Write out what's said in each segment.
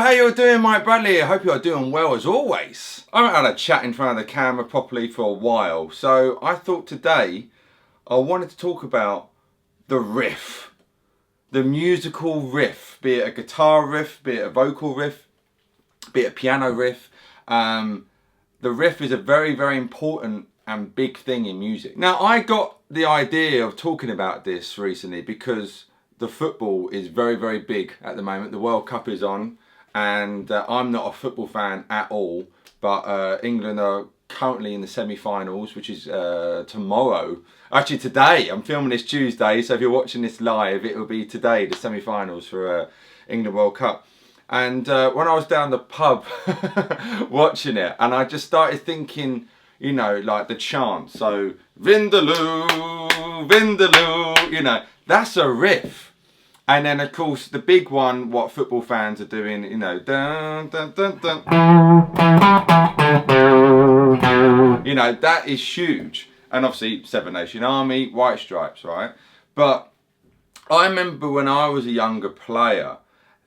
how you're doing, Mike Bradley? I hope you're doing well as always. I haven't had a chat in front of the camera properly for a while, so I thought today I wanted to talk about the riff. The musical riff, be it a guitar riff, be it a vocal riff, be it a piano riff. The riff is a very, very important and big thing in music. Now, I got the idea of talking about this recently because the football is very, very big at the moment. The World Cup is on, and I'm not a football fan at all, but England are currently in the semi-finals, which is tomorrow. Actually today, I'm filming this Tuesday, so if you're watching this live, it will be today, the semi-finals for England World Cup. And when I was down the pub watching it, and I just started thinking, you know, like the chant, so Vindaloo, Vindaloo, you know, that's a riff. And then of course the big one, what football fans are doing, you know, dun, dun, dun, dun. You know, that is huge. And obviously Seven Nation Army, White Stripes, right? But I remember when I was a younger player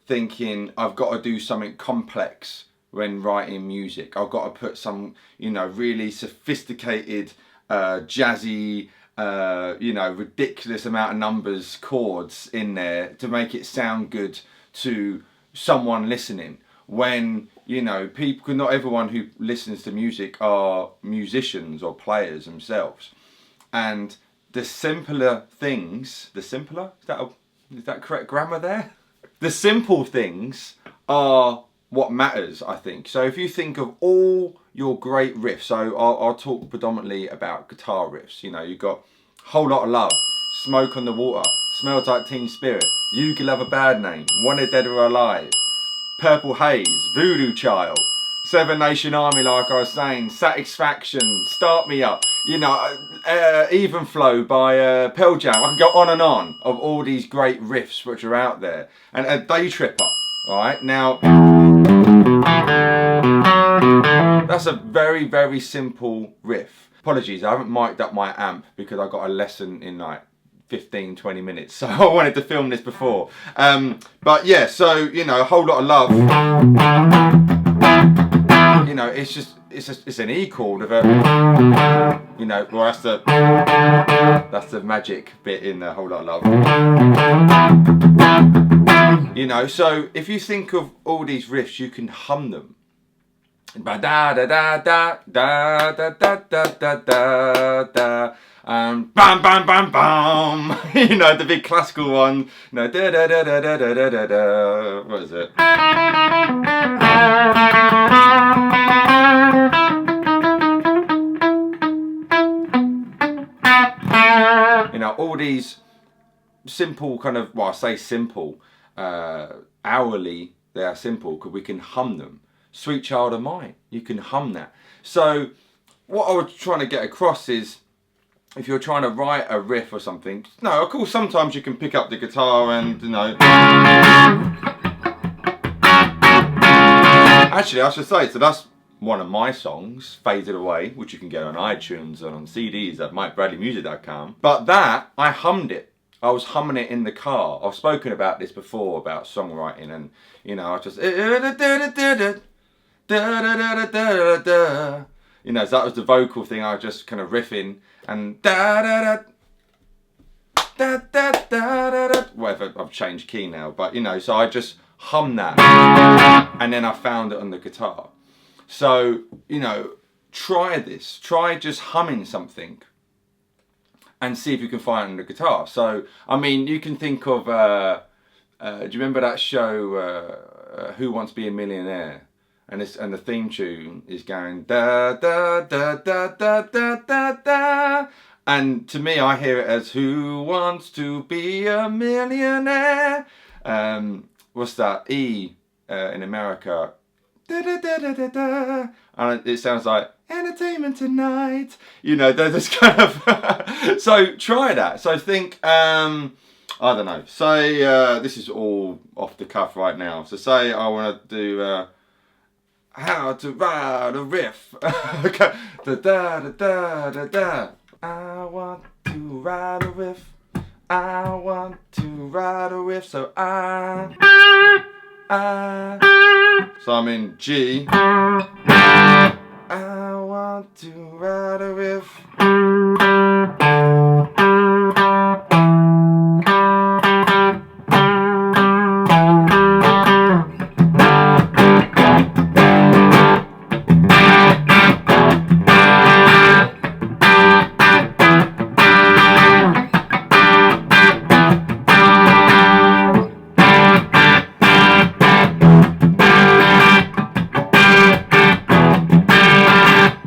thinking I've got to do something complex when writing music. I've got to put some, you know, really sophisticated, jazzy, you know, ridiculous amount of numbers, chords in there to make it sound good to someone listening. When, you know, people, not everyone who listens to music are musicians or players themselves. And the simpler things, is that correct grammar there? The simple things are what matters, I think. So if you think of all your great riffs, so I'll talk predominantly about guitar riffs. You know, you've got Whole Lot of Love, Smoke on the Water, Smells Like Teen Spirit, You Could Love a Bad Name, Wanted Dead or Alive, Purple Haze, Voodoo Child, Seven Nation Army, like I was saying, Satisfaction, Start Me Up, you know, Even Flow by Pearl Jam. I can go on and on of all these great riffs which are out there. And a Day Tripper, alright, now that's a very, very simple riff. Apologies, I haven't mic'd up my amp because I got a lesson in like 15-20 minutes, so I wanted to film this before. But yeah, so you know, a Whole Lot of Love, you know, it's an E chord of a, you know, well that's the magic bit in the Whole Lot of Love. You know, so if you think of all these riffs, you can hum them. Ba da da da da da da da da da da da. Bam bam bam bam. You know, the big classical one. You know, da da da da da da da da da. What is it? You know, all these simple kind of, well, I say simple, hourly, they are simple because we can hum them. Sweet Child of Mine, you can hum that. So what I was trying to get across is, if you're trying to write a riff or something, no, of course sometimes you can pick up the guitar and, you know. Actually, I should say, so that's one of my songs, Faded Away, which you can get on iTunes and on CDs at MikeBradleyMusic.com. But that, I hummed it. I was humming it in the car. I've spoken about this before, about songwriting, and, you know, I just, you know, so that was the vocal thing. I was just kind of riffing and da da da da da da da da. Whatever, I've changed key now, but you know, so I just hummed that, and then I found it on the guitar. So you know, try this. Try just humming something, and see if you can find it on the guitar. So I mean, you can think of. Do you remember that show, Who Wants to Be a Millionaire? And the theme tune is going da da da da da da da da. And to me, I hear it as Who Wants to Be a Millionaire? What's that? E in America. Da da da da da da. And it sounds like Entertainment Tonight. You know, there's kind of. So try that. So think. I don't know. Say this is all off the cuff right now. So say I want to do. How to write a riff. Okay. Da da da da da da. I want to write a riff. I want to write a riff. So I So I'm in G. I want to write a riff.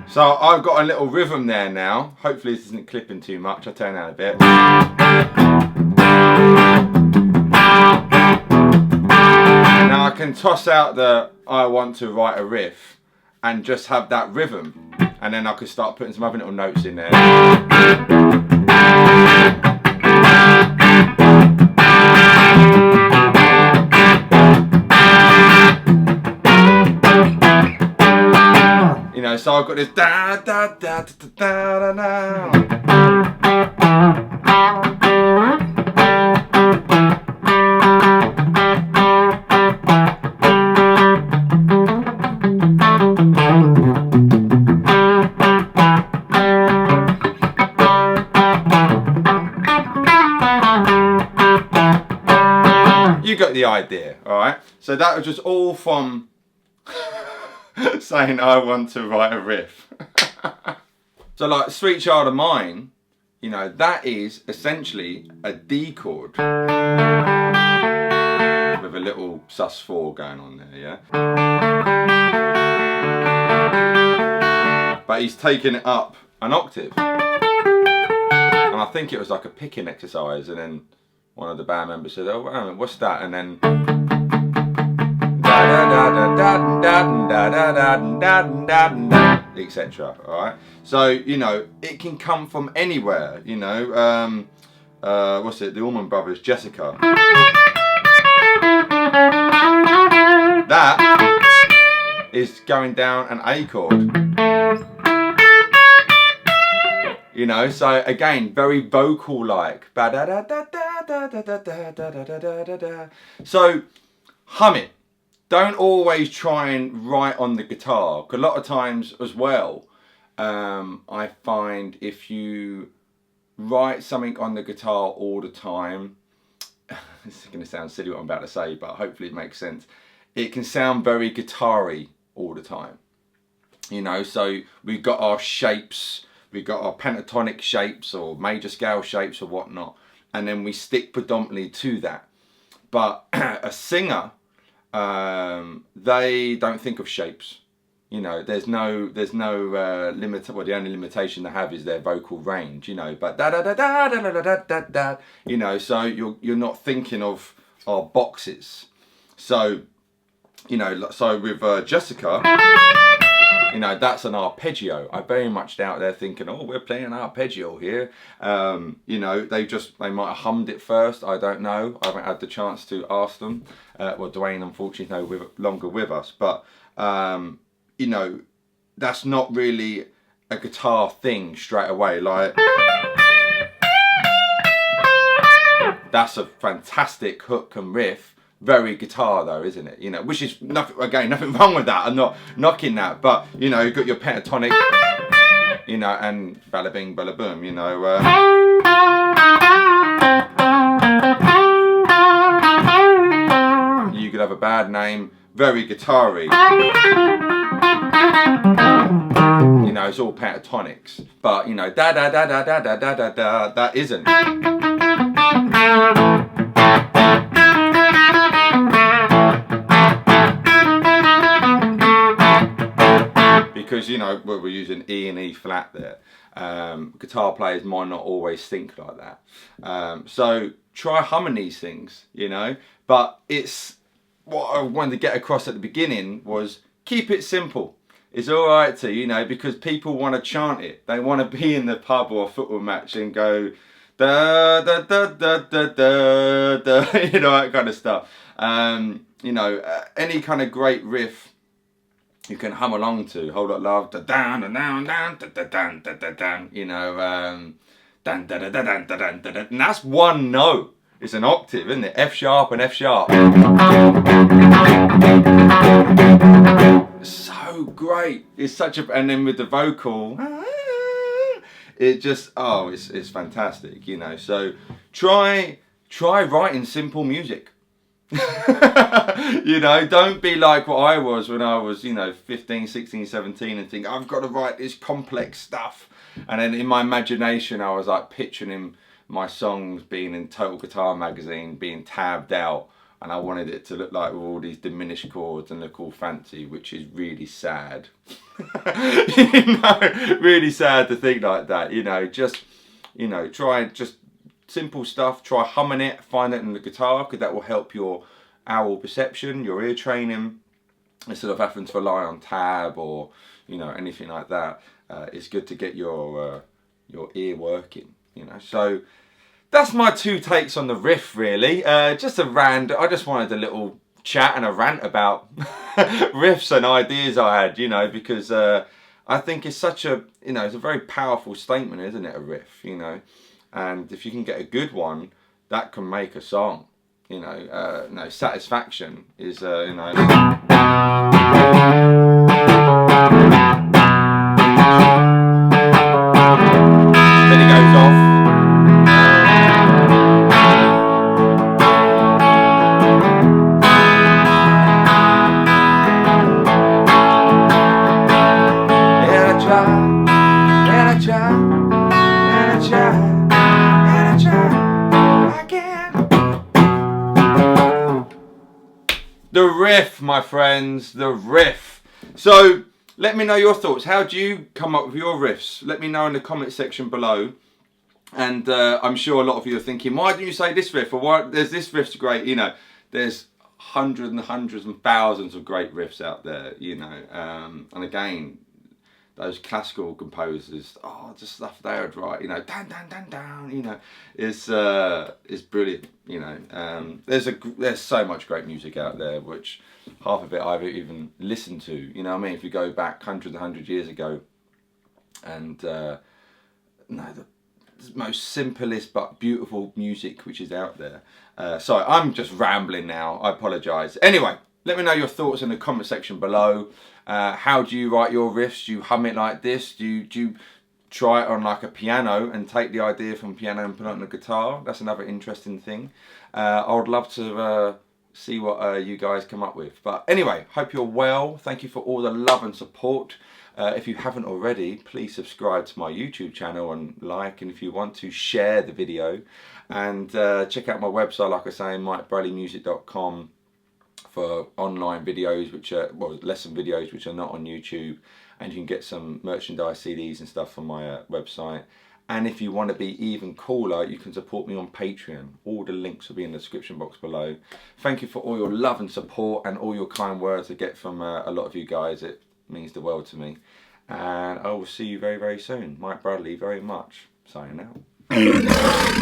So I've got a little rhythm there now. Hopefully this isn't clipping too much. I'll turn down a bit. Now I can toss out the I want to write a riff and just have that rhythm. And then I could start putting some other little notes in there. You know, so I've got this da da da da da da da. You got the idea, all right? So that was just all from saying I want to write a riff. So like Sweet Child of Mine, you know, that is essentially a D chord with a little sus4 going on there, yeah? But he's taken it up an octave. And I think it was like a picking exercise, and then one of the band members said, oh, wait a minute, what's that? And then etc. Alright, so you know it can come from anywhere. You know, what's it? The Allman Brothers, Jessica. That is going down an A chord. You know, so again, very vocal like. So hum it. Don't always try and write on the guitar. 'Cause a lot of times as well, I find if you write something on the guitar all the time, this is going to sound silly what I'm about to say, but hopefully it makes sense. It can sound very guitar-y all the time. You know, so we've got our shapes, we've got our pentatonic shapes or major scale shapes or whatnot, and then we stick predominantly to that. But a singer, they don't think of shapes. You know, there's no limit. Well, the only limitation they have is their vocal range. You know, but da da da da da da da da da. You know, so you're not thinking of our boxes. So, you know, so with Jessica, you know, that's an arpeggio. I very much doubt they're thinking, oh, we're playing an arpeggio here. You know, they might have hummed it first. I don't know. I haven't had the chance to ask them. Well, Dwayne, unfortunately, no longer with us. But, you know, that's not really a guitar thing straight away. Like, that's a fantastic hook and riff. Very guitar though, isn't it? You know, which is nothing, again, nothing wrong with that. I'm not knocking that, but you know, you've got your pentatonic, you know, and bada bing, bada boom, you know. You could have a bad name, very guitar-y. You know, it's all pentatonics, but you know, da da da da da da da da da, that isn't. Because, you know, we're using E and E flat there. Guitar players might not always think like that. So try humming these things, you know. But it's what I wanted to get across at the beginning was keep it simple. It's all right to, you know, because people want to chant it. They want to be in the pub or a football match and go da da da da da da da, you know, that kind of stuff. You know, any kind of great riff you can hum along to. Hold Up Love, da down da down down da da down da da down. You know, dan da da da da da da da. And that's one note. It's an octave, isn't it? F sharp and F sharp. great. It's such a, and then with the vocal, it just, oh, it's fantastic, you know. So try writing simple music. You know, don't be like what I was when I was, you know, 15, 16, 17 and think I've got to write this complex stuff. And then in my imagination I was like picturing my songs being in Total Guitar magazine, being tabbed out, and I wanted it to look like with all these diminished chords and look all fancy, which is really sad. You know, really sad to think like that. You know, just, you know, try just simple stuff. Try humming it, find it in the guitar, because that will help your aural perception, your ear training, instead of having to rely on tab or, you know, anything like that. It's good to get your ear working, you know. So that's my 2 takes on the riff, really. Just a rant. I just wanted a little chat and a rant about riffs and ideas I had, you know, because I think it's such a, you know, it's a very powerful statement, isn't it, a riff, you know. And if you can get a good one, that can make a song, you know. No, satisfaction is, you know. Then it goes off. The riff, my friends, the riff. So let me know your thoughts. How do you come up with your riffs? Let me know in the comment section below. And I'm sure a lot of you are thinking, why didn't you say this riff? Or why there's this riff's great? You know, there's hundreds and hundreds and thousands of great riffs out there, you know. And again, those classical composers, oh, just stuff they would write, you know, down, down, down, down, you know, is brilliant, you know. There's so much great music out there, which half of it I've even listened to, you know what I mean? If you go back hundreds and hundreds of years ago, and no, the most simplest but beautiful music which is out there. Sorry, I'm just rambling now. I apologise. Anyway, let me know your thoughts in the comment section below. How do you write your riffs? Do you hum it like this? Do you try it on like a piano and take the idea from piano and put it on the guitar? That's another interesting thing. I would love to see what you guys come up with. But anyway, hope you're well. Thank you for all the love and support. If you haven't already, please subscribe to my YouTube channel and like, and if you want to, share the video. And check out my website, like I say, mikebradleymusic.com, for online videos, which are, well, lesson videos which are not on YouTube, and you can get some merchandise, CDs and stuff from my website. And if you want to be even cooler, you can support me on Patreon. All the links will be in the description box below. Thank you for all your love and support and all your kind words I get from a lot of you guys. It means the world to me. And I will see you very, very soon. Mike Bradley, very much. Signing out.